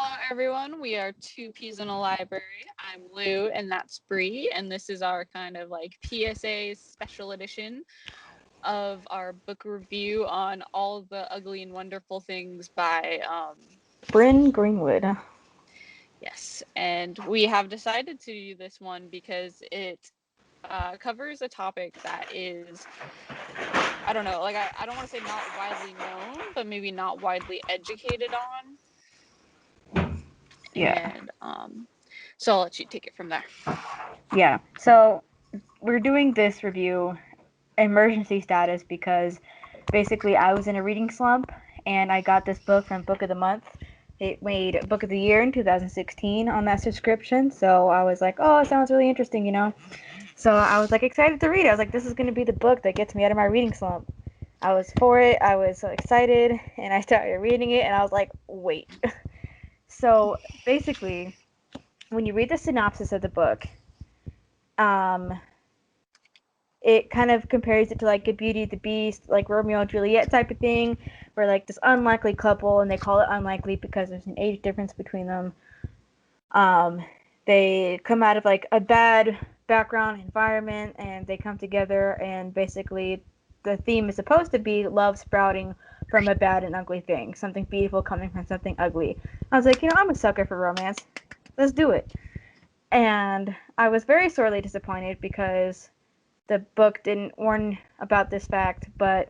Hello, everyone. We are Two Peas in a Library. I'm Lou, and that's Bree, and this is our kind of like PSA special edition of our book review on All the Ugly and Wonderful Things by Bryn Greenwood. yes, and we have decided to do this one because it covers a topic that is, I don't know, like I don't want to say not widely known, but maybe not widely educated on. Yeah. And so I'll let you take it from there. Yeah. So we're doing this review emergency status because basically I was in a reading slump and I got this book from Book of the Month. It made Book of the Year in 2016 on that subscription. So I was like, oh, it sounds really interesting. So I was like excited to read it. I was like, this is going to be the book that gets me out of my reading slump. I was for it. I was so excited and I started reading it and I was like, wait. So basically, when you read the synopsis of the book, um, it kind of compares it to like a Beauty and the Beast, like Romeo and Juliet type of thing, where like this unlikely couple, and they call it unlikely because there's an age difference between them. Um, they come out of like a bad background environment, and they come together, and basically the theme is supposed to be love sprouting from a bad and ugly thing, something beautiful coming from something ugly. I was like, I'm a sucker for romance. Let's do it. And I was very sorely disappointed because the book didn't warn about this fact, but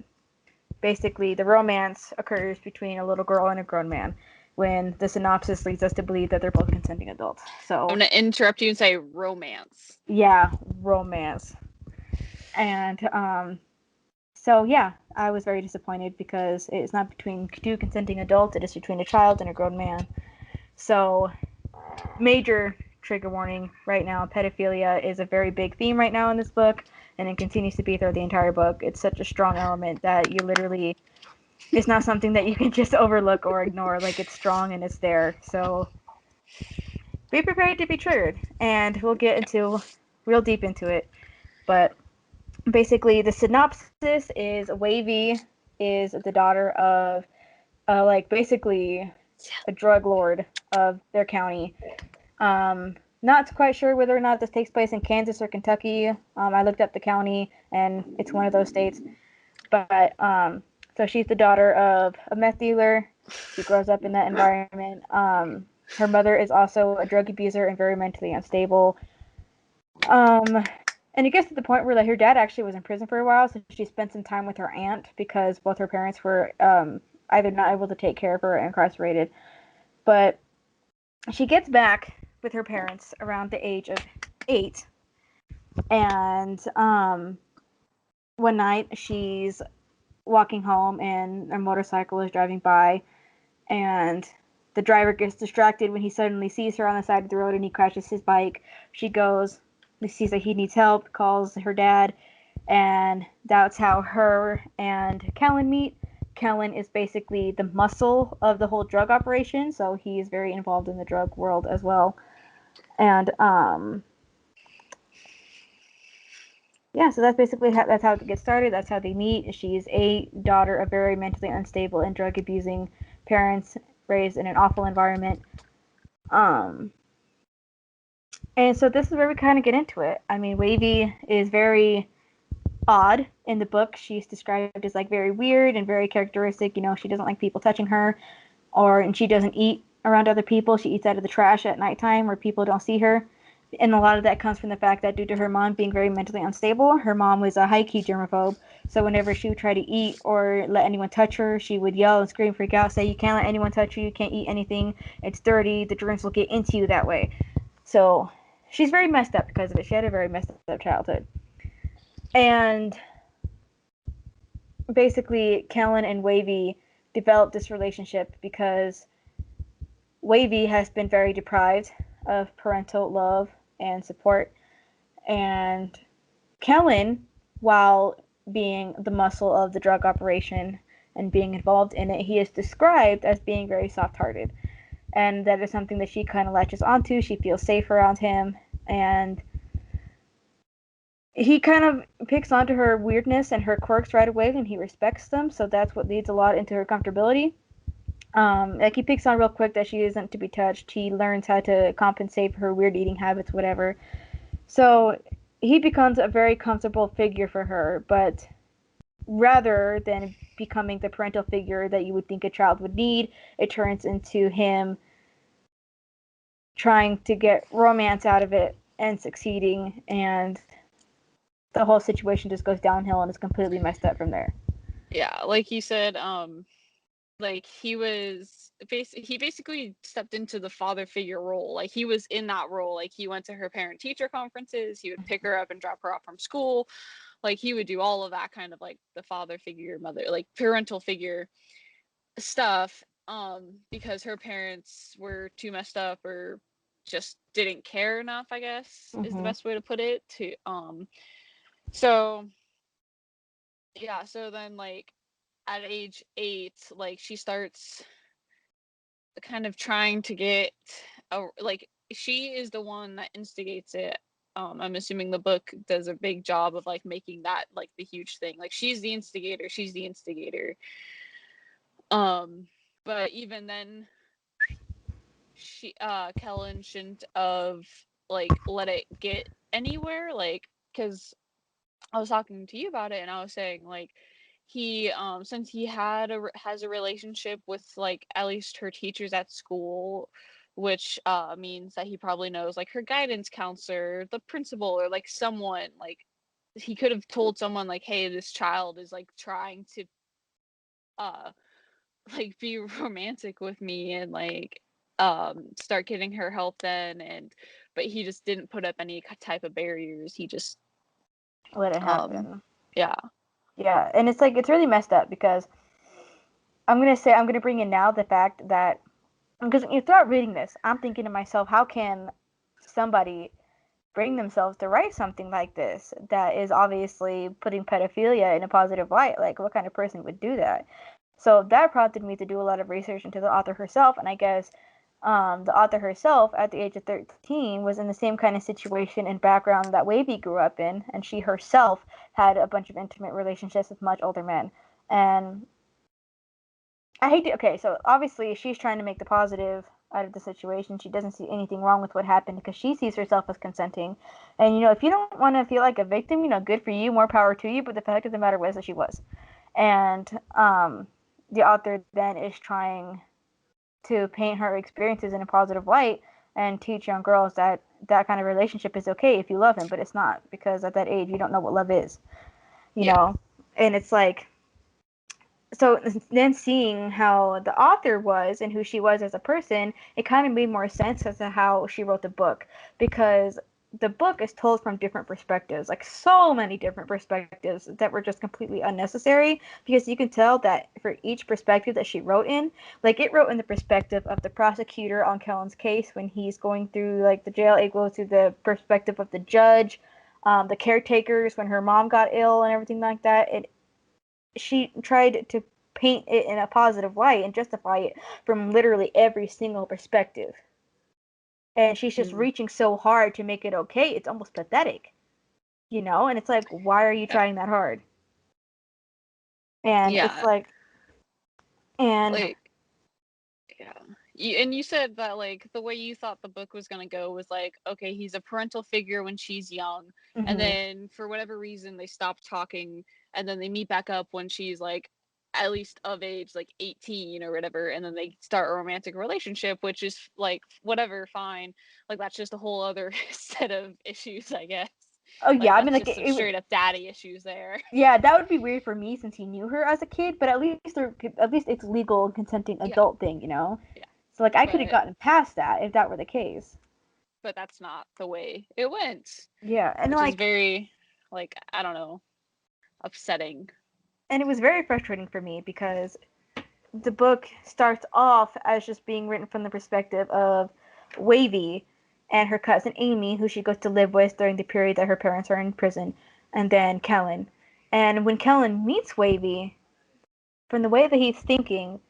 basically the romance occurs between a little girl and a grown man when the synopsis leads us to believe that they're both consenting adults. I'm So, going to interrupt you and say romance. yeah, romance. And so yeah, I was very disappointed because it's not between two consenting adults, it is between a child and a grown man. So, major trigger warning right now. Pedophilia is a very big theme right now in this book, and it continues to be throughout the entire book. It's such a strong element that you literally, it's not something that you can just overlook or ignore. Like, it's strong and it's there. So be prepared to be triggered, and we'll get into real deep into it. But basically, the synopsis is Wavy is the daughter of, like, basically a drug lord of their county. Not quite sure whether or not this takes place in Kansas or Kentucky. I looked up the county, and it's one of those states. But so she's the daughter of a meth dealer. She grows up in that environment. Her mother is also a drug abuser and very mentally unstable. And it gets to the point where like her dad actually was in prison for a while, so she spent some time with her aunt because both her parents were either not able to take care of her or incarcerated. But she gets back with her parents around the age of 8, and one night she's walking home and a motorcycle is driving by, and the driver gets distracted when he suddenly sees her on the side of the road and he crashes his bike. She goes, sees that he needs help, calls her dad, and that's how her and Kellen meet. Kellen is basically the muscle of the whole drug operation, so he is very involved in the drug world as well. And yeah, so that's basically that's how it gets started. That's how they meet. She's a daughter of very mentally unstable and drug abusing parents, raised in an awful environment. Um, and so this is where we kind of get into it. I mean, Wavy is very odd in the book. She's described as like very weird and very characteristic. She doesn't like people touching her, and she doesn't eat around other people. She eats out of the trash at nighttime where people don't see her. And a lot of that comes from the fact that due to her mom being very mentally unstable, her mom was a high-key germaphobe. So whenever she would try to eat or let anyone touch her, she would yell and scream, freak out, say, you can't let anyone touch you, you can't eat anything, it's dirty, the germs will get into you that way. So she's very messed up because of it. She had a very messed up childhood. And basically, Kellen and Wavy developed this relationship because Wavy has been very deprived of parental love and support. And Kellen, while being the muscle of the drug operation and being involved in it, he is described as being very soft-hearted. And that is something that she kind of latches onto. She feels safe around him. And he kind of picks onto her weirdness and her quirks right away, and he respects them. So that's what leads a lot into her comfortability. Like he picks on real quick that she isn't to be touched. He learns how to compensate for her weird eating habits, whatever. So he becomes a very comfortable figure for her, but rather than becoming the parental figure that you would think a child would need, it turns into him trying to get romance out of it and succeeding, and the whole situation just goes downhill and is completely messed up from there. Yeah, like you said, like he basically stepped into the father figure role. Like he was in that role. Like he went to her parent teacher conferences, he would pick her up and drop her off from school. Like he would do all of that kind of like the father figure, mother, like parental figure stuff, because her parents were too messed up or just didn't care enough, I guess is the Mm-hmm. best way to put it. To so yeah, so then like at age 8, like she starts kind of trying to get like she is the one that instigates it. I'm assuming the book does a big job of like making that like the huge thing. Like she's the instigator. Um, but even then, Kellen shouldn't have like let it get anywhere. Like, because I was talking to you about it, and I was saying like he since he has a relationship with like at least her teachers at school, which means that he probably knows like her guidance counselor, the principal, or like someone like he could have told someone like, hey, this child is like trying to uh like be romantic with me and like start getting her help then. And but he just didn't put up any type of barriers. He just Let it um happen. yeah. Yeah, and it's like it's really messed up because I'm gonna bring in now the fact that because throughout reading this, I'm thinking to myself, how can somebody bring themselves to write something like this that is obviously putting pedophilia in a positive light? Like, what kind of person would do that? So that prompted me to do a lot of research into the author herself, and I guess the author herself, at the age of 13, was in the same kind of situation and background that Wavy grew up in, and she herself had a bunch of intimate relationships with much older men. And I hate to. Okay, so obviously she's trying to make the positive out of the situation. She doesn't see anything wrong with what happened because she sees herself as consenting. And if you don't want to feel like a victim, good for you, more power to you. But the fact of the matter was that she was, and the author then is trying to paint her experiences in a positive light and teach young girls that that kind of relationship is okay if you love him, but it's not because at that age you don't know what love is, you Yeah. know. And it's like so then seeing how the author was and who she was as a person, it kind of made more sense as to how she wrote the book because the book is told from different perspectives, like so many different perspectives that were just completely unnecessary because you can tell that for each perspective that she wrote in, like it wrote in the perspective of the prosecutor on Kellen's case when he's going through like the jail, it goes through the perspective of the judge, the caretakers when her mom got ill and everything like that. She tried to paint it in a positive light and justify it from literally every single perspective. And she's just Mm. reaching so hard to make it okay. It's almost pathetic. And it's like, why are you Yeah. trying that hard? And it's Yeah. like, and Like yeah. And you said that like the way you thought the book was going to go was like, okay, he's a parental figure when she's young, and mm-hmm. then for whatever reason they stop talking, and then they meet back up when she's like at least of age, like 18 or whatever, and then they start a romantic relationship, which is like whatever, fine. Like that's just a whole other set of issues, I guess. Oh yeah, Like I mean, that's like just some it would. straight up daddy issues there. Yeah, that would be weird for me since he knew her as a kid, but at least it's legal and consenting Yeah, adult thing. yeah. So like I could have But gotten past that if that were the case. that's not the way it went, Yeah, and which is like very like I don't know, upsetting. and it was very frustrating for me because the book starts off as just being written from the perspective of Wavy and her cousin Amy, who she goes to live with during the period that her parents are in prison, and then Kellen. And when Kellen meets Wavy, from the way that he's thinking,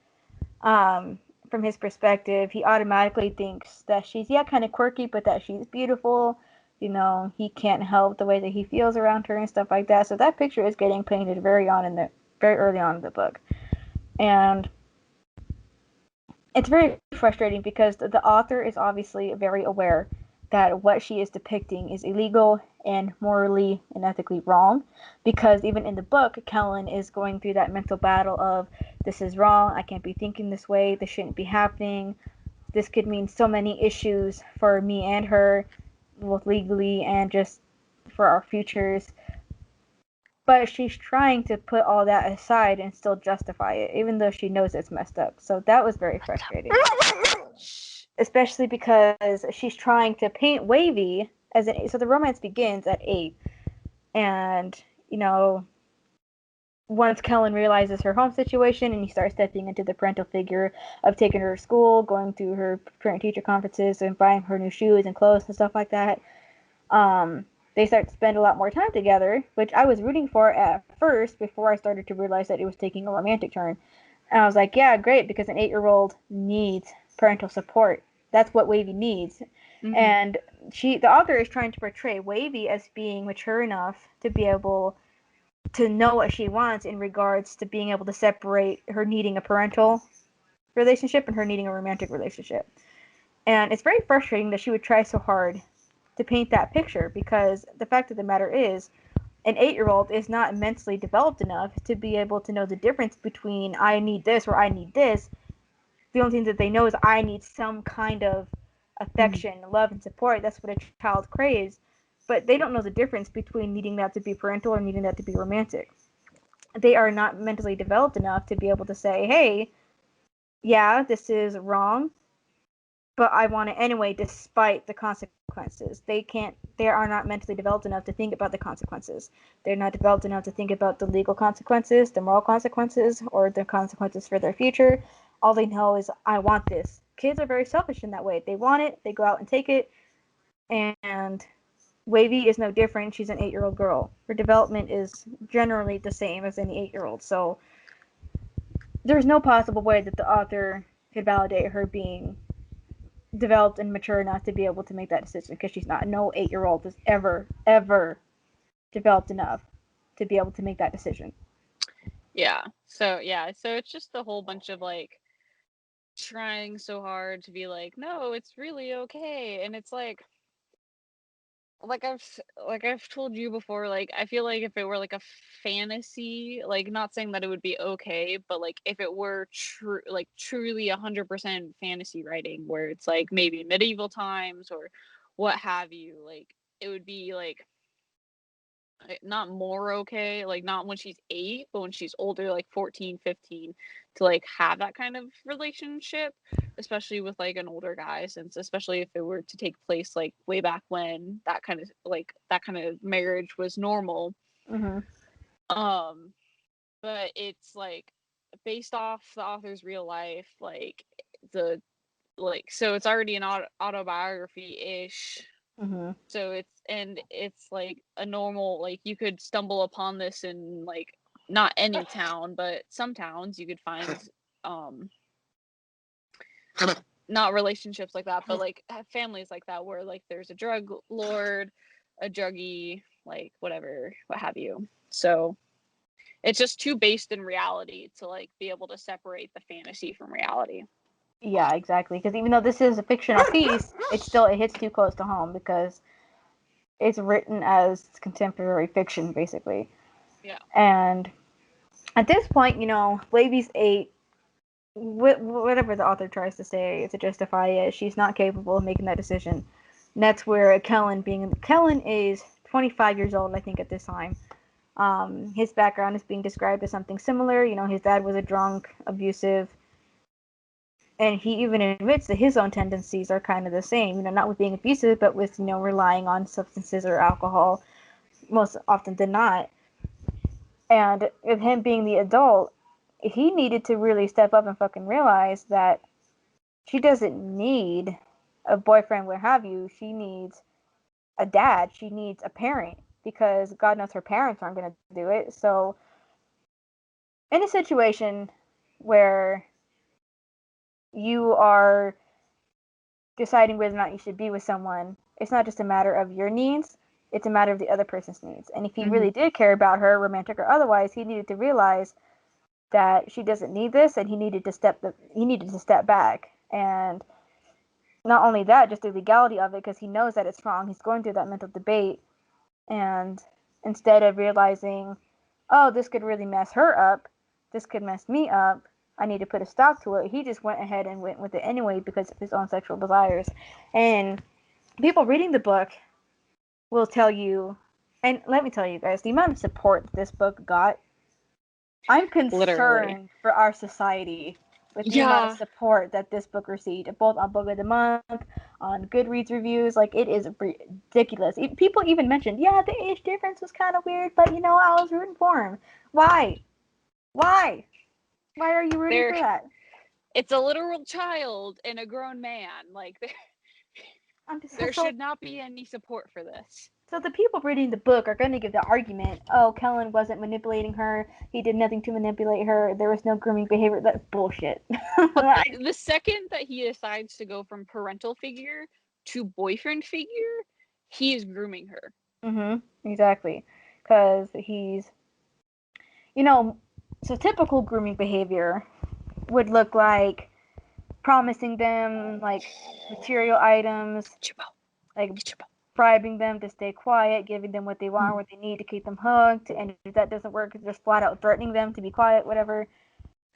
um, from his perspective, he automatically thinks that she's kind of quirky, but that she's beautiful. He can't help the way that he feels around her and stuff like that. So that picture is getting painted very early on in the book, and it's very frustrating because the author is obviously very aware that what she is depicting is illegal and morally and ethically wrong, because even in the book Kellen is going through that mental battle of, this is wrong, I can't be thinking this way, this shouldn't be happening, this could mean so many issues for me and her, both legally and just for our futures. But she's trying to put all that aside and still justify it, even though she knows it's messed up. So that was very frustrating. Especially because she's trying to paint Wavy as an. So the romance begins at 8. And, you know, once Kellen realizes her home situation and he starts stepping into the parental figure of taking her to school, going to her parent teacher conferences and buying her new shoes and clothes and stuff like that, they start to spend a lot more time together, which I was rooting for at first before I started to realize that it was taking a romantic turn. And I was like, yeah, great, because an 8-year-old needs parental support. That's what Wavy needs. Mm-hmm. And the author is trying to portray Wavy as being mature enough to be able to know what she wants in regards to being able to separate her needing a parental relationship and her needing a romantic relationship. And it's very frustrating that she would try so hard to paint that picture, because the fact of the matter is, an 8-year-old is not mentally developed enough to be able to know the difference between I need this or I need this. The only thing that they know is I need some kind of affection, love, and support. That's what a child craves. But they don't know the difference between needing that to be parental or needing that to be romantic. They are not mentally developed enough to be able to say, hey, yeah, this is wrong, but I want it anyway despite the consequences. They are not mentally developed enough to think about the consequences. They're not developed enough to think about the legal consequences, the moral consequences, or the consequences for their future. All they know is, I want this. Kids are very selfish in that way. They want it, they go out and take it, and Wavy is no different. She's an 8-year-old girl. Her development is generally the same as any 8-year-old, so there's no possible way that the author could validate her being developed and mature enough to be able to make that decision, because she's not. No 8-year-old is ever developed enough to be able to make that decision. So it's just a whole bunch of like trying so hard to be like, no, it's really okay. And it's like I've told you before, like I feel like if it were like a fantasy, like not saying that it would be okay, but like if it were truly 100% fantasy writing, where it's like maybe medieval times or what have you, like it would be like not more okay, like not when she's 8, but when she's older, like 14, 15, to like have that kind of relationship, especially with like an older guy, since especially if it were to take place like way back when that kind of marriage was normal. Mm-hmm. But it's like based off the author's real life, like the so it's already an autobiography ish. Mm-hmm. So it's like a normal, like you could stumble upon this in like not any town, but some towns you could find not relationships like that, but like families like that where like there's a drug lord, a druggie, like whatever, what have you. So it's just too based in reality to like be able to separate the fantasy from reality. Yeah, exactly. Because even though this is a fictional piece, it hits too close to home because it's written as contemporary fiction, basically. Yeah. And at this point, Wavy's 8. Whatever the author tries to say to justify it, she's not capable of making that decision. And that's where Kellen is 25 years old, I think, at this time. His background is being described as something similar. His dad was a drunk, abusive, and he even admits that his own tendencies are kind of the same. Not with being abusive, but with relying on substances or alcohol, most often than not. And with him being the adult, he needed to really step up and fucking realize that she doesn't need a boyfriend, what have you. She needs a dad. She needs a parent, because God knows her parents aren't going to do it. So, in a situation where you are deciding whether or not you should be with someone, it's not just a matter of your needs, it's a matter of the other person's needs. And if he really did care about her, romantic or otherwise, he needed to realize that she doesn't need this, and he needed to step back. And not only that, just the legality of it, because he knows that it's wrong. He's going through that mental debate, and instead of realizing, oh, this could really mess her up, this could mess me up, I need to put a stop to it, he just went ahead and went with it anyway because of his own sexual desires. And people reading the book will tell you, and let me tell you guys, the amount of support this book got, I'm Literally. concerned for our society with the amount of Yeah. support that this book received, both on Book of the Month, on Goodreads reviews. Like, it is ridiculous. People even mentioned, yeah, the age difference was kind of weird, but you know, I was rooting for him. Why? Why? Why are you rooting There for that? it's a literal child and a grown man. Like I'm just there so should not be any support for this. So the people reading the book are going to give the argument, oh, Kellen wasn't manipulating her. He did nothing to manipulate her. There was no grooming behavior. That's bullshit. But Like, the second that he decides to go from parental figure to boyfriend figure, he is grooming her. exactly. Because he's, you know, so typical grooming behavior would look like promising them, like, material items, like bribing them to stay quiet, giving them what they want, what they need to keep them hooked, and if that doesn't work, just flat out threatening them to be quiet, whatever.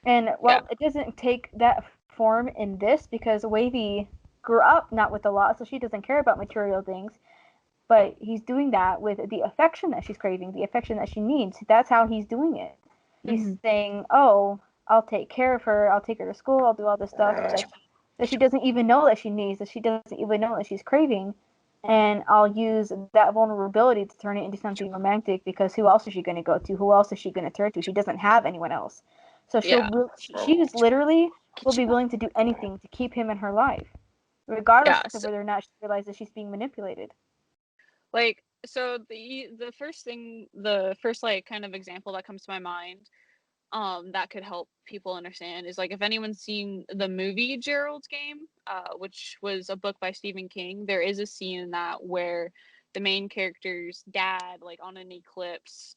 And Yeah. well, it doesn't take that form in this because Wavy grew up not with a lot, so she doesn't care about material things. But he's doing that with the affection that she's craving, the affection that she needs. That's how he's doing it. He's saying, "Oh, I'll take care of her. I'll take her to school. I'll do all this stuff that she doesn't even know that she needs, that she doesn't even know that she's craving, and I'll use that vulnerability to turn it into something romantic because who else is she going to go to? Who else is she going to turn to? She doesn't have anyone else. So Yeah. she is literally will be willing to do anything to keep him in her life, regardless of Yes. whether or not she realizes she's being manipulated." Like so the first like kind of example that comes to my mind that could help people understand is like if anyone's seen the movie Gerald's Game, which was a book by Stephen King, there is a scene in that where the main character's dad, like on an eclipse,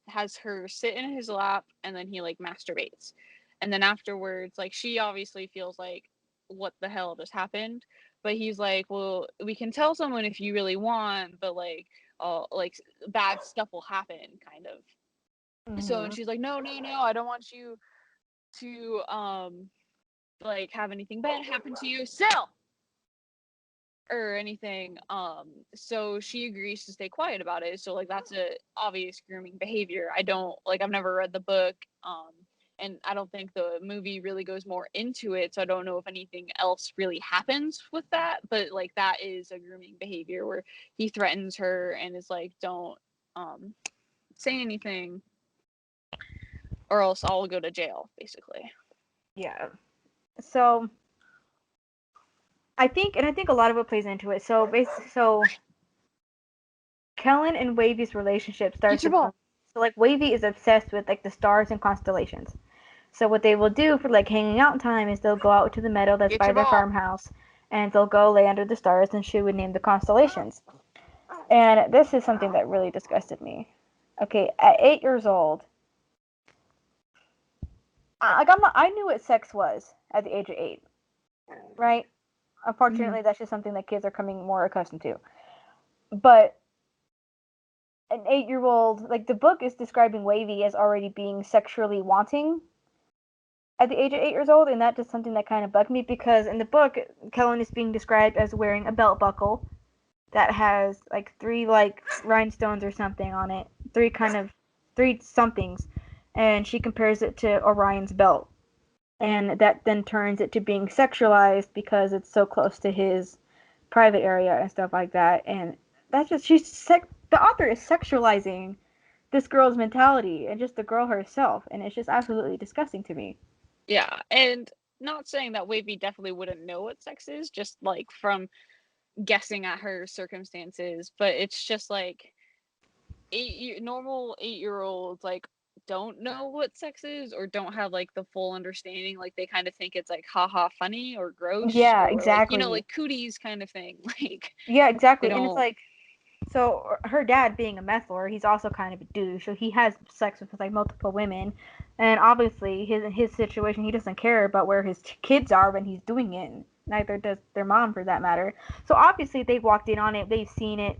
has her sit in his lap and then he like masturbates. And then afterwards, like she obviously feels like what the hell just happened. But he's like, well, we can tell someone if you really want, but like bad stuff will happen, kind of. So and Mm-hmm. she's like, no, no, no, I don't want you to like have anything bad happen to you, sell or anything. So she agrees to stay quiet about it. So like that's a obvious grooming behavior. I don't like I've never read the book. And I don't think the movie really goes more into it, so I don't know if anything else really happens with that. But like that is a grooming behavior where he threatens her and is like, "Don't say anything, or else I'll go to jail." Basically. Yeah. So I think a lot of it plays into it. So basically, so Kellen and Wavy's relationship Get starts your to ball. so like Wavy is obsessed with like the stars and constellations. So what they will do for like hanging out time is they'll go out to the meadow that's Get by your their ball. farmhouse, and they'll go lay under the stars, and she would name the constellations. And this is something that really disgusted me. Okay, at 8 years old, I knew what sex was at the age of 8, right? Unfortunately, that's just something that kids are coming more accustomed to. But an 8 year old, like the book is describing Wavy as already being sexually wanting at the age of 8 years old, and that is something that kind of bugged me because in the book, Kellen is being described as wearing a belt buckle that has like three like rhinestones or something on it, three somethings, and she compares it to Orion's belt, and that then turns it to being sexualized because it's so close to his private area and stuff like that, and that's just the author is sexualizing this girl's mentality and just the girl herself, and it's just absolutely disgusting to me. Yeah, and not saying that Wavy definitely wouldn't know what sex is, just like from guessing at her circumstances, but it's just like normal 8-year olds like don't know what sex is or don't have like the full understanding. Like they kind of think it's like haha funny or gross Yeah, or like exactly. like cooties kind of thing. Like Yeah, they exactly. And it's don't. like, so her dad being a meth lord, he's also kind of a douche. So he has sex with like multiple women, And obviously, his situation, he doesn't care about where his kids are when he's doing it. Neither does their mom, for that matter. So obviously, they've walked in on it. They've seen it.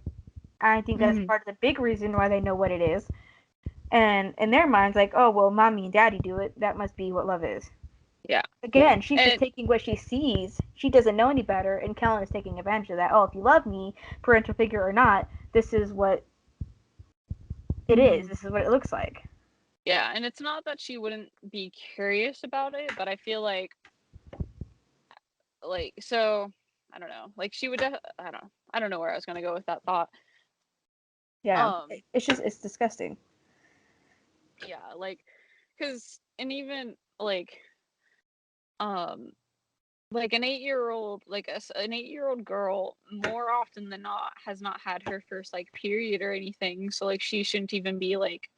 I think that's Mm-hmm. part of the big reason why they know what it is. And in their minds, like, oh well, mommy and daddy do it. That must be what love is. Yeah. Again, she's just And taking what she sees. She doesn't know any better, and Kellen is taking advantage of that. Oh, if you love me, parental figure or not, this is what it is. mhm. This is what it looks like. Yeah, and it's not that she wouldn't be curious about it, but I feel like so I don't know. Like she would I don't know where I was going to go with that thought. Yeah, Um it's just it's disgusting. yeah, like cuz and even um like an 8-year-old an 8-year-old girl more often than not has not had her first like period or anything, so like she shouldn't even be like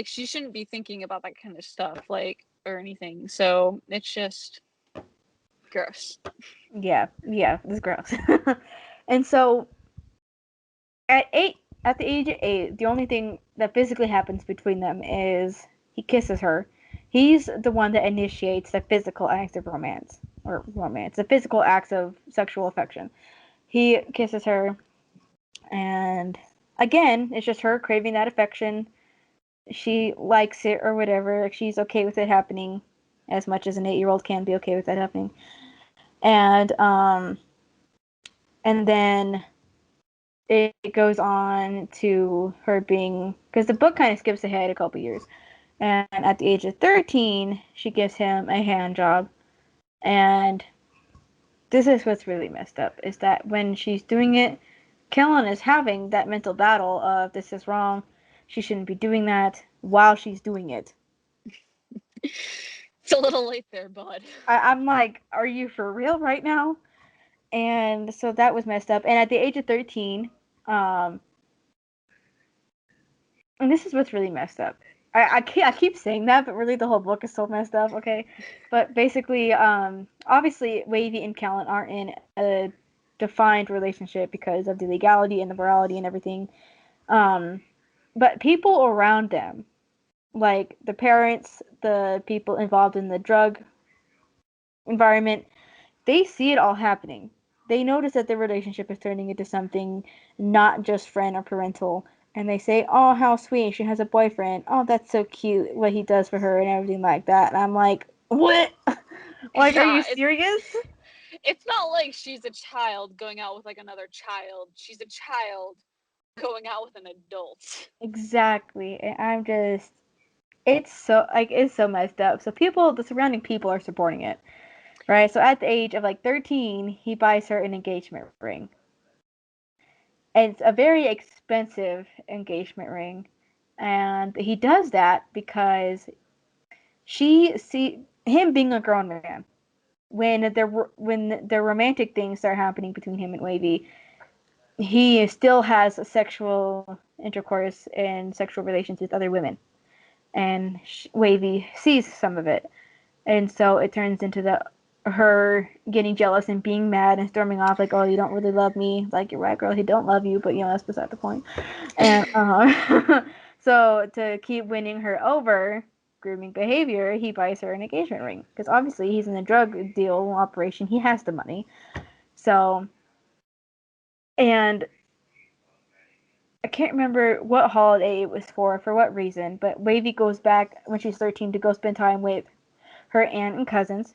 she shouldn't be thinking about that kind of stuff like or anything. So it's just gross. Yeah, yeah, it's gross. And so at 8, at the age of 8, the only thing that physically happens between them is he kisses her. He's the one that initiates the physical acts of romance, the physical acts of sexual affection. He kisses her, and again, it's just her craving that affection. She likes it or whatever. Like, she's okay with it happening as much as an 8-year-old can be okay with that happening. And and then it goes on to her being, because the book kind of skips ahead a couple years, and at the age of 13 she gives him a hand job. And this is what's really messed up, is that when she's doing it, Kellen is having that mental battle of this is wrong, she shouldn't be doing that, while she's doing it. It's a little late there, bud. I'm like, are you for real right now? And so that was messed up. And at the age of 13, um, and this is what's really messed up. I keep saying that, but really the whole book is so messed up. Okay, but basically, obviously, Wavy and Callan aren't in a defined relationship because of the legality and the morality and everything. Um, but people around them, like the parents, the people involved in the drug environment, they see it all happening. They notice that their relationship is turning into something not just friend or parental, and they say, "Oh, how sweet! She has a boyfriend. Oh, that's so cute what he does for her and everything like that." And I'm like, "What? Like, are you Yeah, serious?" it's not like she's a child going out with like another child. She's a child going out with an adult. Exactly. And I'm just, it's so messed up. So people, the surrounding people are supporting it, right? So at the age of like 13, he buys her an engagement ring. And it's a very expensive engagement ring. And he does that because she see him being a grown man. When the romantic things start happening between him and Wavy, he still has sexual intercourse and sexual relations with other women, and Wavy sees some of it, and so it turns into the her getting jealous and being mad and storming off like, "Oh, you don't really love me." Like, you're right, girl. He don't love you, but that's beside the point. And so to keep winning her over, grooming behavior, he buys her an engagement ring because obviously he's in a drug deal operation. He has the money. So, and I can't remember what holiday it was for what reason, but Wavy goes back when she's 13 to go spend time with her aunt and cousins.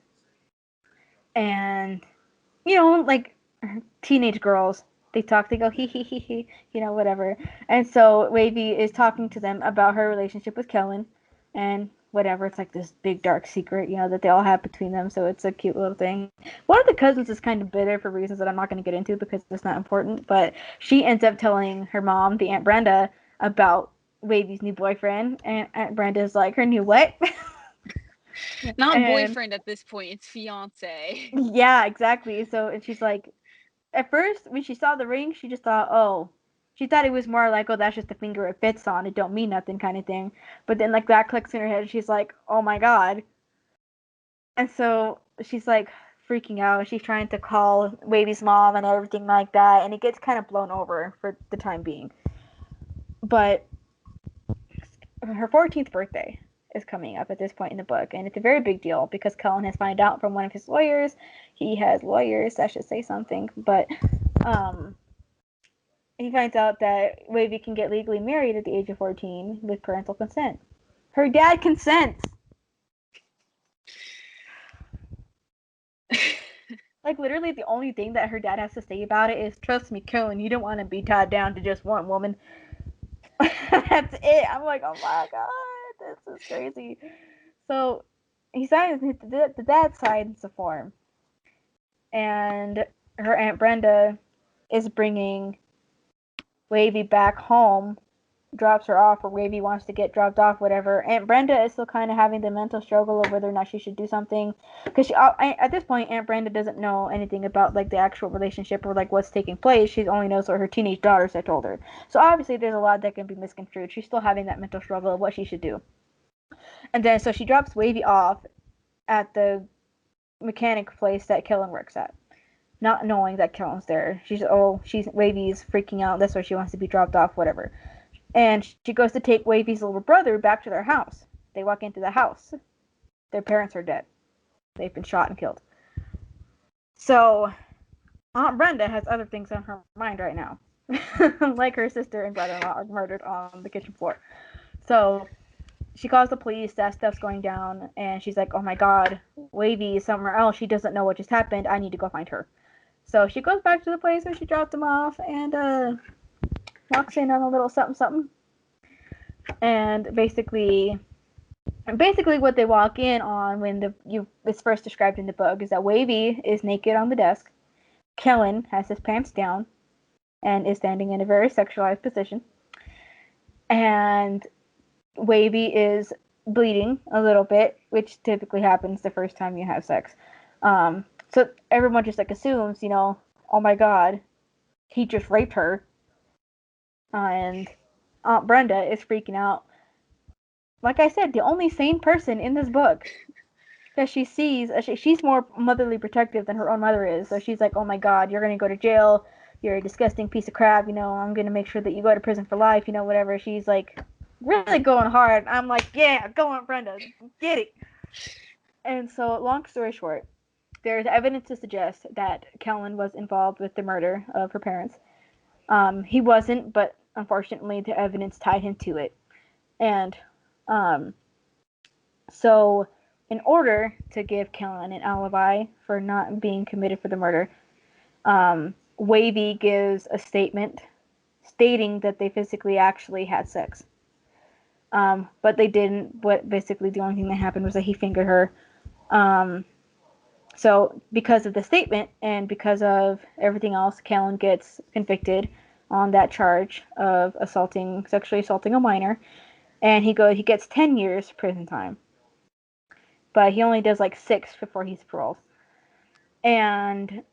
And, like teenage girls, they talk, they go, hee hee hee hee, whatever. And so Wavy is talking to them about her relationship with Kellen and whatever. It's like this big dark secret, that they all have between them. So it's a cute little thing. One of the cousins is kind of bitter for reasons that I'm not going to get into because it's not important. But she ends up telling her mom, the Aunt Brenda, about Wavy's new boyfriend. And Aunt Brenda's like, her new what? Not And boyfriend at this point, it's fiance. yeah, exactly. So, and she's like, at first, when she saw the ring, she just thought, oh, she thought it was more like, oh, that's just the finger it fits on. It don't mean nothing kind of thing. But then, like, that clicks in her head. She's like, oh my god. And so she's like freaking out. She's trying to call Wavy's mom and everything like that. And it gets kind of blown over for the time being. But her 14th birthday is coming up at this point in the book, and it's a very big deal because Cullen has found out from one of his lawyers. He has lawyers, I should say something, but he finds out that Wavy can get legally married at the age of 14 with parental consent. Her dad consents. Like, literally, the only thing that her dad has to say about it is, trust me, Cullen, you don't want to be tied down to just one woman. That's it. I'm like, oh my god, this is crazy. So, he signs, the dad signs the form. And her Aunt Brenda is bringing Wavy back home, drops her off, or Wavy wants to get dropped off, whatever. Aunt Brenda is still kind of having the mental struggle of whether or not she should do something, because at this point, Aunt Brenda doesn't know anything about like the actual relationship or like what's taking place. She only knows what her teenage daughters have told her. So obviously, there's a lot that can be misconstrued. She's still having that mental struggle of what she should do. And then so she drops Wavy off at the mechanic place that Killen works at, not knowing that Kellen's there. She's Wavy's freaking out. That's why she wants to be dropped off, whatever. And she goes to take Wavy's little brother back to their house. They walk into the house. Their parents are dead. They've been shot and killed. So Aunt Brenda has other things on her mind right now. Like her sister and brother-in-law are murdered on the kitchen floor. So she calls the police, that stuff's going down, and she's like, oh my god, Wavy is somewhere else. She doesn't know what just happened. I need to go find her. So she goes back to the place where she dropped them off and walks in on a little something something. And basically what they walk in on when it's first described in the book is that Wavy is naked on the desk. Kellen has his pants down and is standing in a very sexualized position. And Wavy is bleeding a little bit, which typically happens the first time you have sex. So everyone just like assumes, oh my god, he just raped her. And Aunt Brenda is freaking out. Like I said, the only sane person in this book that she sees, she's more motherly protective than her own mother is. So she's like, oh my god, you're going to go to jail. You're a disgusting piece of crap. I'm going to make sure that you go to prison for life, whatever. She's like really going hard. I'm like, yeah, go on, Brenda. Get it. And so, long story short, there's evidence to suggest that Kellen was involved with the murder of her parents. He wasn't, but unfortunately, the evidence tied him to it. And so, in order to give Kellen an alibi for not being committed for the murder, Wavy gives a statement stating that they physically actually had sex. But they didn't. But basically, the only thing that happened was that he fingered her. So, because of the statement and because of everything else, Kellen gets convicted on that charge of sexually assaulting a minor, and he gets 10 years prison time. But he only does like 6 before he's paroled. And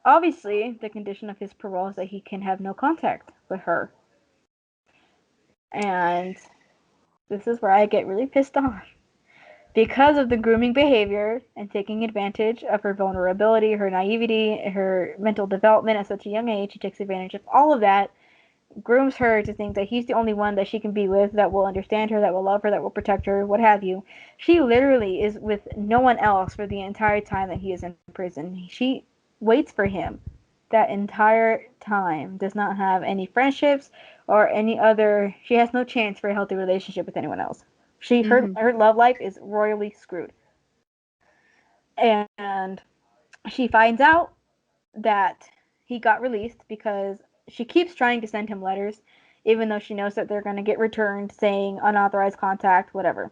obviously, the condition of his parole is that he can have no contact with her. And this is where I get really pissed off. Because of the grooming behavior and taking advantage of her vulnerability, her naivety, her mental development at such a young age, he takes advantage of all of that, grooms her to think that he's the only one that she can be with, that will understand her, that will love her, that will protect her, what have you. She literally is with no one else for the entire time that he is in prison. She waits for him that entire time, does not have any friendships or any other, she has no chance for a healthy relationship with anyone else. Her love life is royally screwed. And she finds out that he got released because she keeps trying to send him letters, even though she knows that they're going to get returned saying unauthorized contact, whatever.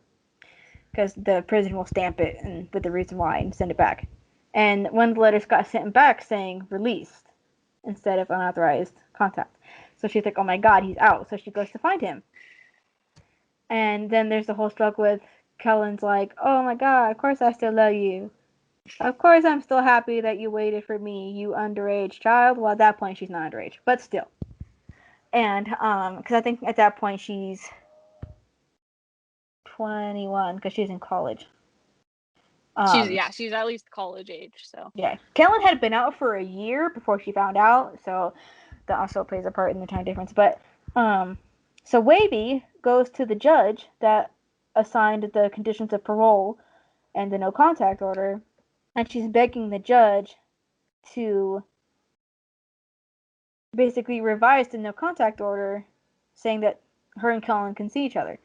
Because the prison will stamp it and with the reason why and send it back. And one of the letters got sent back saying released instead of unauthorized contact. So she's like, oh my god, he's out. So she goes to find him. And then there's the whole struggle with Kellen's like, oh my god, of course I still love you. Of course I'm still happy that you waited for me, you underage child. Well, at that point she's not underage, but still. And because I think at that point she's 21 because she's in college. She's at least college age. So yeah, Kellen had been out for a year before she found out, so that also plays a part in the time difference. But So Wavy goes to the judge that assigned the conditions of parole and the no contact order, and she's begging the judge to basically revise the no contact order, saying that her and Kellen can see each other.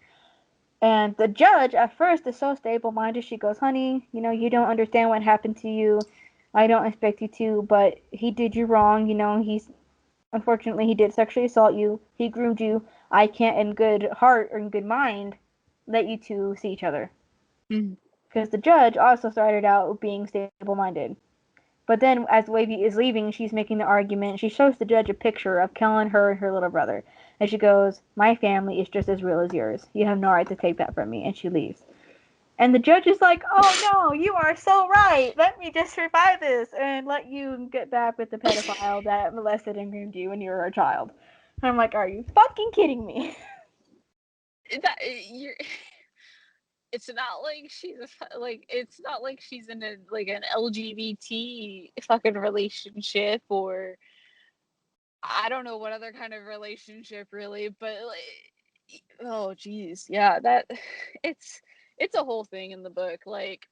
And the judge at first is so stable minded. She goes, "Honey, you don't understand what happened to you. I don't expect you to, but he did you wrong. Unfortunately, he did sexually assault you. He groomed you. I can't, in good heart or in good mind, let you two see each other." Mhm. Because the judge also started out being stable minded. But then, as Wavy is leaving, she's making the argument. She shows the judge a picture of Kellen, her, and her little brother. And she goes, "My family is just as real as yours. You have no right to take that from me." And she leaves. And the judge is like, "Oh no, you are so right. Let me just revive this and let you get back with the pedophile that molested and groomed you when you were a child." And I'm like, "Are you fucking kidding me?" That you're. It's not like it's not like she's in a like an LGBT fucking relationship, or I don't know what other kind of relationship really, but like, oh geez, yeah, that it's it's a whole thing in the book. Like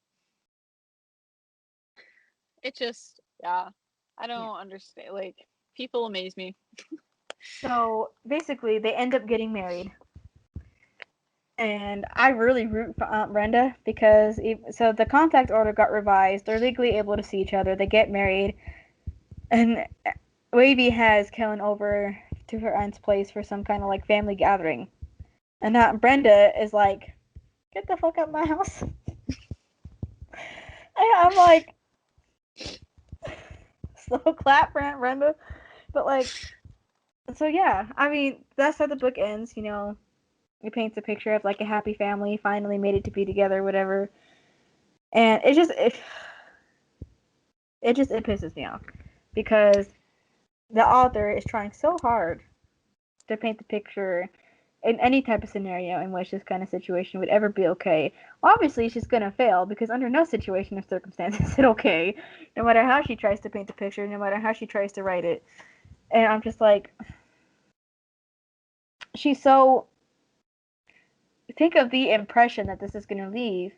it just, yeah, I Yeah. don't understand. Like people amaze me. So basically, they end up getting married. And I really root for Aunt Brenda because so the contact order got revised. They're legally able to see each other. They get married, and Wavy has Kellen over to her aunt's place for some kind of like family gathering. And Aunt Brenda is like, "Get the fuck out of my house." And I'm like, slow clap for Aunt Brenda. But like, so yeah, I mean, that's how the book ends. It paints a picture of like a happy family finally made it to be together, whatever. And it pisses me off because the author is trying so hard to paint the picture in any type of scenario in which this kind of situation would ever be okay. Obviously, she's gonna fail because under no situation or circumstance is it okay, no matter how she tries to paint the picture, no matter how she tries to write it. And I'm just like, she's so. Think of the impression that this is gonna leave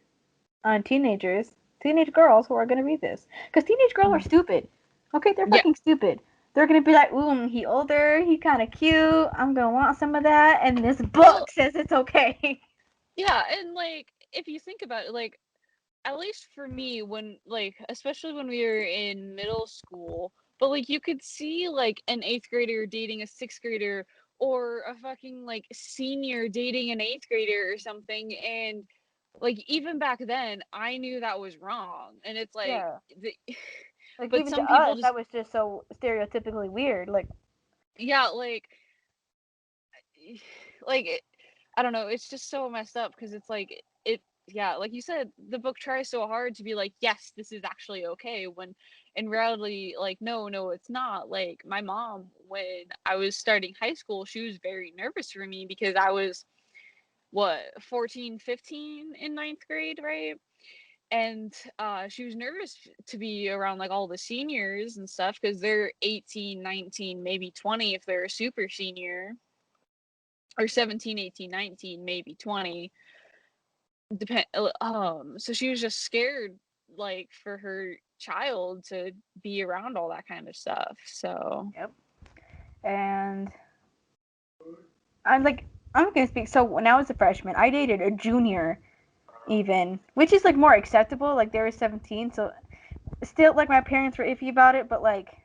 on teenage girls who are gonna read this, because teenage girls are stupid. Okay, they're Yeah, fucking stupid. They're gonna be like, "Ooh, he older, he kind of cute. I'm gonna want some of that." And this well, book says it's okay. yeah, and like if you think about it, like at least for me, when like especially when we were in middle school, but like you could see like an eighth grader dating a sixth grader, or a fucking like senior dating an eighth grader or something, and like even back then I knew that was wrong, and it's like Yeah, like but even to some people us, just, that was just so stereotypically weird. Like, yeah, like I don't know, it's just so messed up because it's like it, yeah, like you said, the book tries so hard to be like, yes, this is actually okay, when in reality, like, no, it's not. Like my mom, when I was starting high school, she was very nervous for me because I was what, 14, 15 in ninth grade, right? And she was nervous to be around like all the seniors and stuff because they're 18, 19, maybe 20 if they're a super senior, or 17, 18, 19, maybe 20, depend. So she was just scared, like, for her child to be around all that kind of stuff. So yep. And I'm like, I'm gonna speak. So when I was a freshman, I dated a junior, even, which is like more acceptable. Like they were 17, so still, like my parents were iffy about it, but like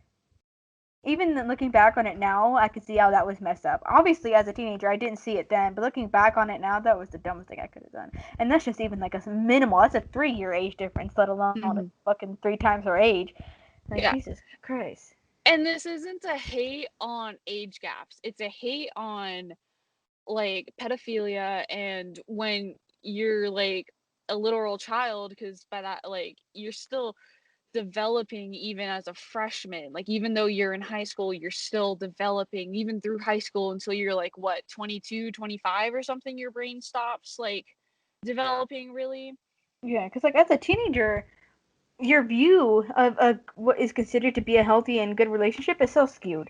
even looking back on it now, I can see how that was messed up. Obviously, as a teenager, I didn't see it then, but looking back on it now, that was the dumbest thing I could have done. And that's just even like a minimal. That's a 3 year age difference, let alone mhm. fucking three times her age. Like Yeah. Jesus Christ. And this isn't a hate on age gaps. It's a hate on like pedophilia, and when you're like a literal child, because by that, like, you're still developing even as a freshman. Like even though you're in high school, you're still developing even through high school until you're like what, 22, 25 or something, your brain stops like developing really. Yeah, because like as a teenager, your view of what is considered to be a healthy and good relationship is so skewed.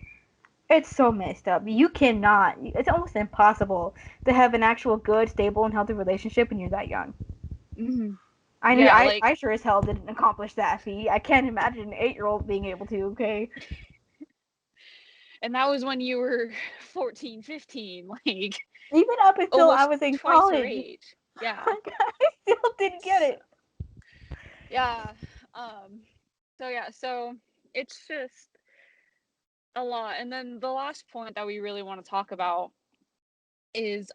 It's so messed up. You cannot. It's almost impossible to have an actual good, stable, and healthy relationship when you're that young. Hmm. I mean, Yeah, I sure as hell didn't accomplish that feat. I can't imagine an 8-year-old being able to. Okay, and that was when you were 14, 15, like even up until I almost was in twice your college, age. Yeah. I still didn't get it. Yeah. Um so it's just a lot. And then the last point that we really want to talk about is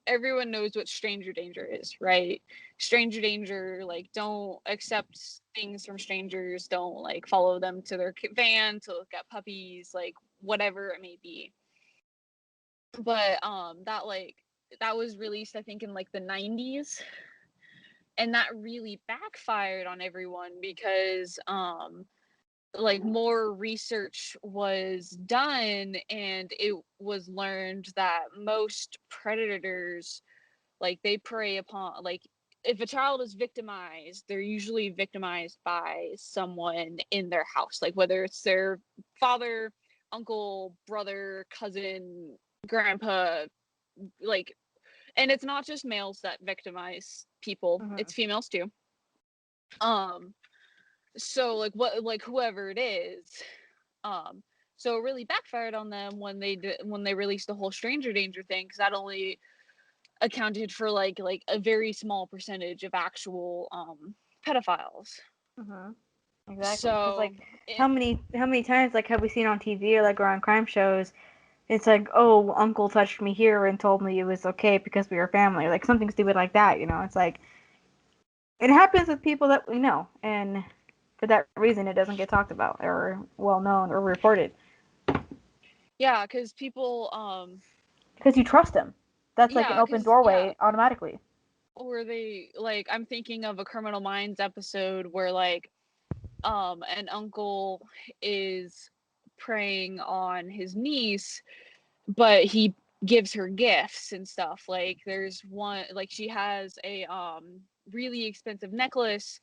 everyone knows what stranger danger is, right? Stranger danger, like don't accept things from strangers, don't like follow them to their van to look at puppies, like whatever it may be. But that was released I think in like the 90s, and that really backfired on everyone because like more research was done and it was learned that most predators, like they prey upon, like if a child is victimized, they're usually victimized by someone in their house, like whether it's their father, uncle, brother, cousin, grandpa, like, and it's not just males that victimize people, Mm-hmm. it's females too. um so like what, like whoever it is, um so it really backfired on them when when they released the whole stranger danger thing, because that only accounted for like a very small percentage of actual pedophiles. Mm-hmm. Exactly, because So like, it, how many times like have we seen on TV or like or on crime shows? It's like, oh, uncle touched me here and told me it was okay because we were family, or like something stupid like that. It's like it happens with people that we know, and for that reason, it doesn't get talked about or well known or reported yeah, because people because you trust them. That's like an yeah, open because yeah, doorway automatically. or they, like, I'm thinking of a Criminal Minds episode where like an uncle is preying on his niece, but he gives her gifts and stuff. Like there's one, like she has a really expensive necklace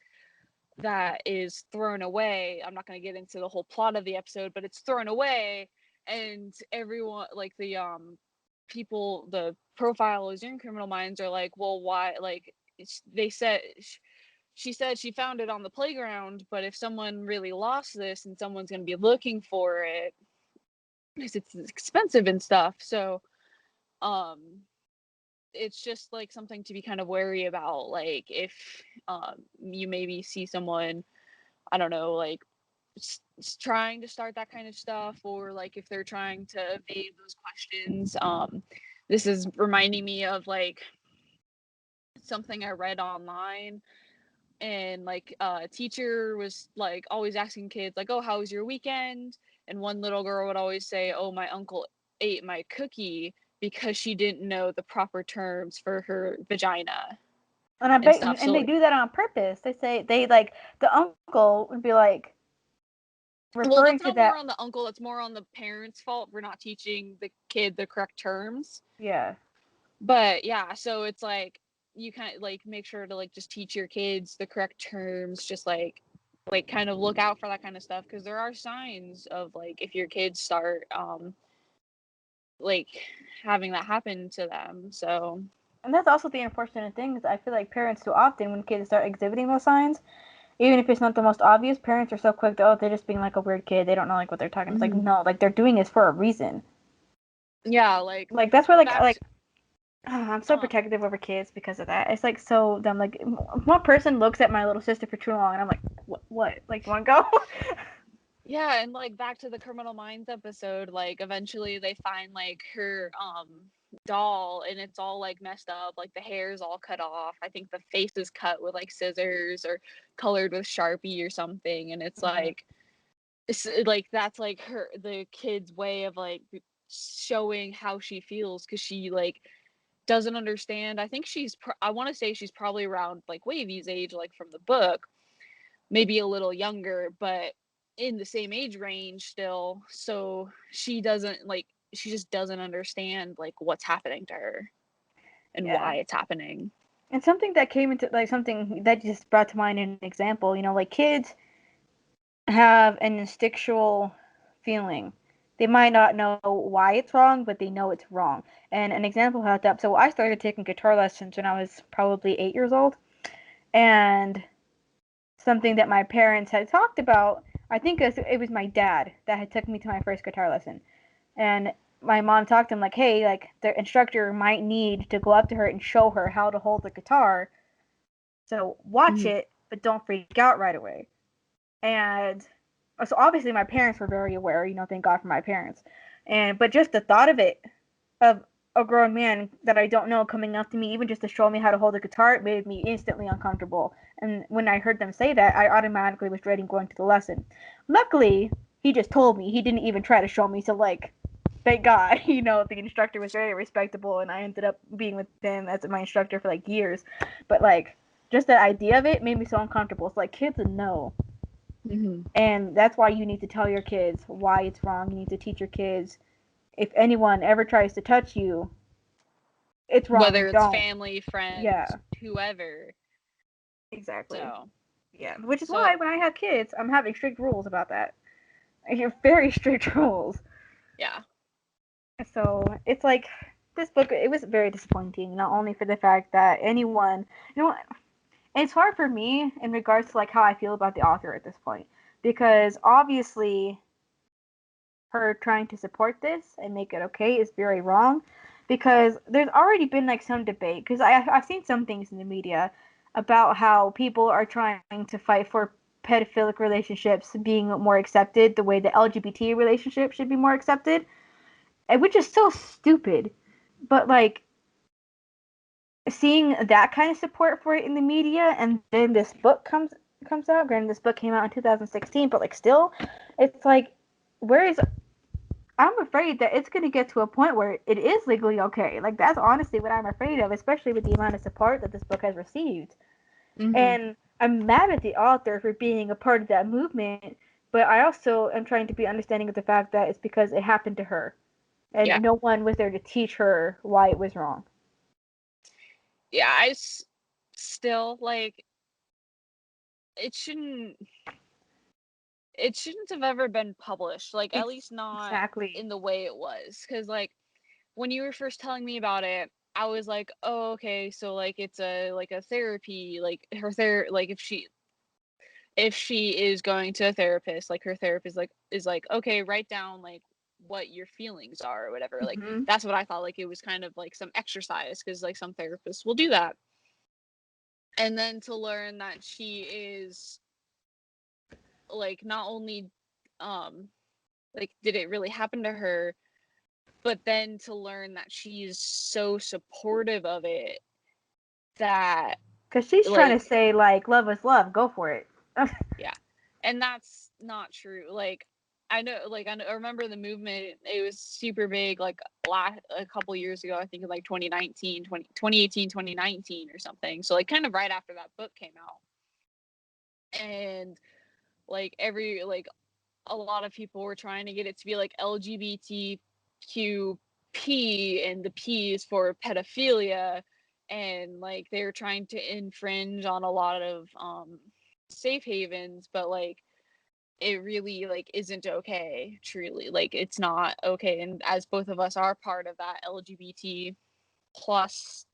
that is thrown away. I'm not going to get into the whole plot of the episode, but it's thrown away, and everyone, like the people, the profilers in Criminal Minds are like, well, why? Like they said, she said she found it on the playground, but if someone really lost this and someone's going to be looking for it, because it's expensive and stuff. So um it's just like something to be kind of wary about, like if you maybe see someone, I don't know, like trying to start that kind of stuff, or like if they're trying to evade those questions. This is reminding me of like something I read online, and like a teacher was like always asking kids like, oh, how was your weekend? And one little girl would always say, oh, my uncle ate my cookie, because she didn't know the proper terms for her vagina And I and bet, stuff. and So they like, do that on purpose. They say they like the uncle would be like well, referring that's to not more that. on the uncle, that's more on the parents' fault for not teaching the kid the correct terms. Yeah, But yeah, so it's like you kind of like make sure to like just teach your kids the correct terms, just like kind of look out for that kind of stuff, because there are signs of like if your kids start like having that happen to them. So and that's also the unfortunate thing is I feel like parents too often when kids start exhibiting those signs, even if it's not the most obvious, parents are so quick to, oh, they're just being like a weird kid. They don't know like what they're talking. It's like, mhm. no, like they're doing this for a reason. Yeah, like Like that's why back to, I'm so uh, protective over kids because of that. It's like so dumb. Like one person looks at my little sister for too long, and I'm like, what? Like, want to go? yeah, and like back to the Criminal Minds episode, like eventually they find like her doll, and it's all like messed up, like the hair's all cut off. I think the face is cut with like scissors or colored with Sharpie or something, and it's Mhm. like like that's like her, the kid's way of like showing how she feels, because she like doesn't understand. I think I want to say she's probably around like Wavy's age, like from the book, maybe a little younger, but in the same age range still. So she doesn't like, she just doesn't understand like what's happening to her and Yeah. why it's happening. And something that came into like something that just brought to mind an example. Like kids have an instinctual feeling They might not know why it's wrong, but they know it's wrong. And an example of that, so I started taking guitar lessons when I was probably 8 years old, and something that my parents had talked about. I think it was my dad that had took me to my first guitar lesson, and my mom talked to him like, "Hey, like the instructor might need to go up to her and show her how to hold the guitar. So watch Mhm. it, but don't freak out right away." And so obviously my parents were very aware, thank God for my parents. But just the thought of it, of a grown man that I don't know coming up to me, even just to show me how to hold a guitar, it made me instantly uncomfortable. And when I heard them say that, I automatically was dreading going to the lesson. Luckily, he just told me. He didn't even try to show me. So like, thank God, the instructor was very respectable, and I ended up being with him as my instructor for like years. But like, just the idea of it made me so uncomfortable. It's like kids know, Mhm. and that's why you need to tell your kids why it's wrong. You need to teach your kids, if anyone ever tries to touch you, it's wrong. Whether it's Don't. family, friends, Yeah, whoever. exactly. So, Yeah, which is so why when I have kids, I'm having strict rules about that. I have very strict rules. yeah. So it's like this book. It was very disappointing, not only for the fact that anyone, it's hard for me in regards to like how I feel about the author at this point, because obviously her trying to support this and make it okay is very wrong, because there's already been like some debate, because I've seen some things in the media about how people are trying to fight for pedophilic relationships being more accepted the way the LGBT relationship should be more accepted, which is so stupid. But like, seeing that kind of support for it in the media, and then this book comes out. Granted, this book came out in 2016, but like still, it's like, where is, I'm afraid that it's going to get to a point where it is legally okay. Like, that's honestly what I'm afraid of, especially with the amount of support that this book has received. Mhm. And I'm mad at the author for being a part of that movement, but I also am trying to be understanding of the fact that it's because it happened to her, Yeah. and no one was there to teach her why it was wrong. Yeah, still like it shouldn't it shouldn't have ever been published. Like at least not Exactly. in the way it was, cuz like when you were first telling me about it, I was like, "Oh, okay, so like it's a therapy, like like if she is going to a therapist, like her therapist is like, okay, write down like what your feelings are or whatever." Like Hmm. that's what I thought. Like it was kind of like some exercise because like some therapists will do that. And then to learn that she is like not only um like did it really happen to her, but then to learn that she's so supportive of it that Because she's trying to like say, like, love is love, go for it. yeah, and that's not true. Like I remember the movement, it was super big like a couple years ago, I think in like 2018, 2019 or something, so like kind of right after that book came out. And like every like a lot of people were trying to get it to be like LGBTQP, and the P is for pedophilia, and like they were trying to infringe on a lot of safe havens, but like it really like isn't okay, truly, like it's not okay. And as both of us are part of that LGBT plus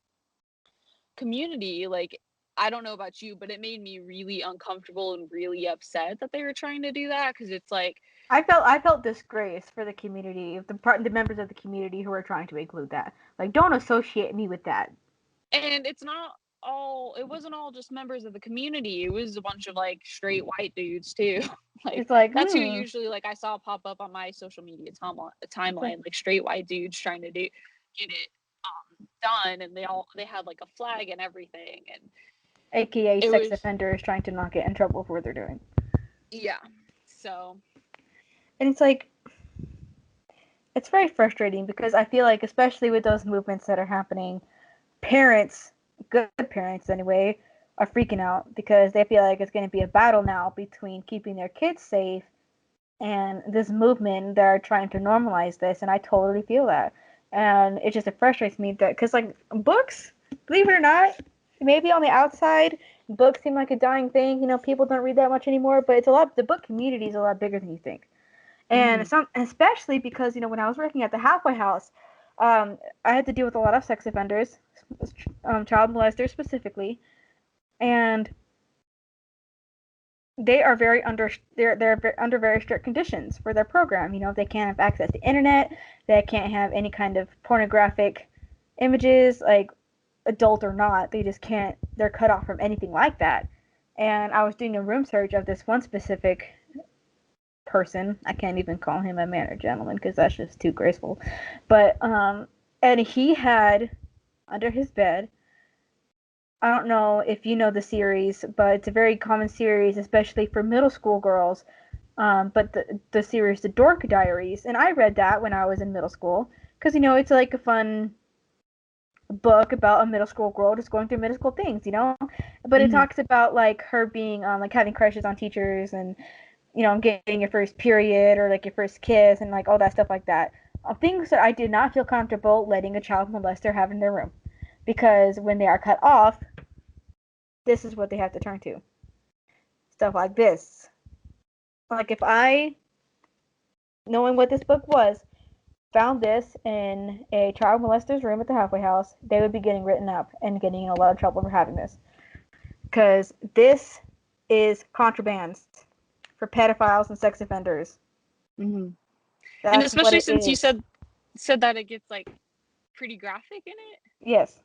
community, like I don't know about you, but it made me really uncomfortable and really upset that they were trying to do that, because it's like I felt disgrace for the community, the members of the community who are trying to include that. Like, don't associate me with that. and it's not all, it wasn't all just members of the community, it was a bunch of like straight white dudes too. Like It's like, that's who usually like I saw pop up on my social media it's like, timeline, like straight white dudes trying to get it done, and they had like a flag and everything, and AKA it sex was offenders trying to not get in trouble for what they're doing. yeah. So And it's like, it's very frustrating because I feel like, especially with those movements that are happening, parents, good parents anyway, are freaking out because they feel like it's going to be a battle now between keeping their kids safe and this movement that are trying to normalize this. And I totally feel that. And it just, it frustrates me that, because like books, believe it or not, maybe on the outside, books seem like a dying thing. People don't read that much anymore, but it's a lot, the book community is a lot bigger than you think. And especially because, when I was working at the halfway house, I had to deal with a lot of sex offenders, child molesters specifically, and they are they're under very strict conditions for their program. They can't have access to internet, they can't have any kind of pornographic images, like adult or not. They just can't. They're cut off from anything like that. And I was doing a room search of this one specific person. I can't even call him a man or gentleman because that's just too graceful. But and he had under his bed, I don't know if you know the series, but it's a very common series, especially for middle school girls. But the series, The Dork Diaries, and I read that when I was in middle school because it's like a fun book about a middle school girl just going through middle school things. But it talks about like her being like having crushes on teachers and getting your first period or like your first kiss and like all that stuff like that. Things that I did not feel comfortable letting a child molester have in their room, because when they are cut off, this is what they have to turn to. Stuff like this. Like if I, knowing what this book was, found this in a child molester's room at the halfway house, they would be getting written up and getting in a lot of trouble for having this. Because this is contraband for pedophiles and sex offenders. And That's especially since is. you said that it gets like pretty graphic in it. Yes.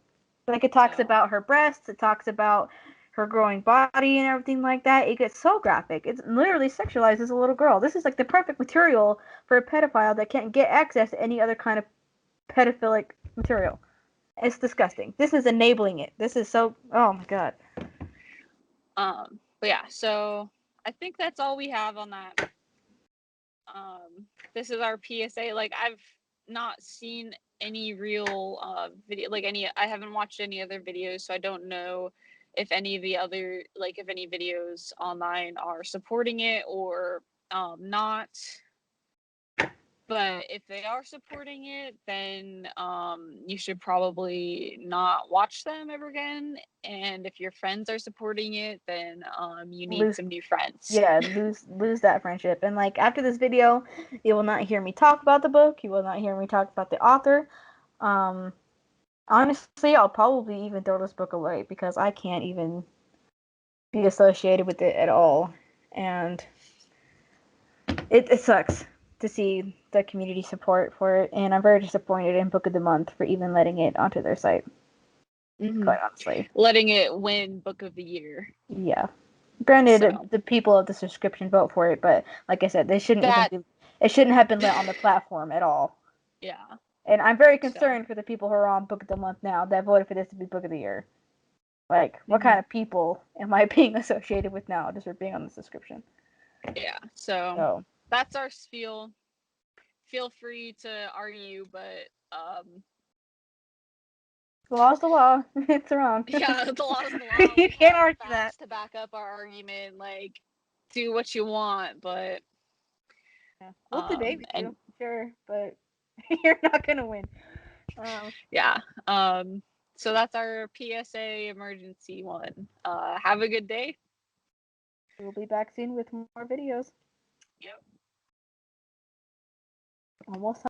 Like it talks about her breasts, it talks about her growing body and everything like that. It gets so graphic. It literally sexualizes a little girl. This is like the perfect material for a pedophile that can't get access to any other kind of pedophilic material. It's disgusting. This is enabling it. This is so, oh my god. But yeah, so I think that's all we have on that. This is our PSA. Like I've not seen any real video, like I haven't watched any other videos, so I don't know if any of the other, like if any videos online are supporting it or not. But if they are supporting it, then you should probably not watch them ever again. And if your friends are supporting it, then you need some new friends. Yeah, lose that friendship. And like after this video, you will not hear me talk about the book. You will not hear me talk about the author. Honestly, I'll probably even throw this book away because I can't even be associated with it at all. And it sucks to see the community support for it, and I'm very disappointed in Book of the Month for even letting it onto their site. Quite honestly, letting it win Book of the Year. Yeah. Granted, the people of the subscription vote for it, but like I said, it shouldn't have been let on the platform at all. Yeah. And I'm very concerned for the people who are on Book of the Month now that voted for this to be Book of the Year. Like, what kind of people am I being associated with now just for being on the subscription? Yeah. So that's our spiel. Feel free to argue, but the law's the law. It's wrong. Yeah, the law's the law. You can't argue that to back up our argument. Like, do what you want, but we'll debate with you, sure, but you're not gonna win. Yeah. So that's our PSA emergency one. Have a good day. We'll be back soon with more videos. Yep. Almost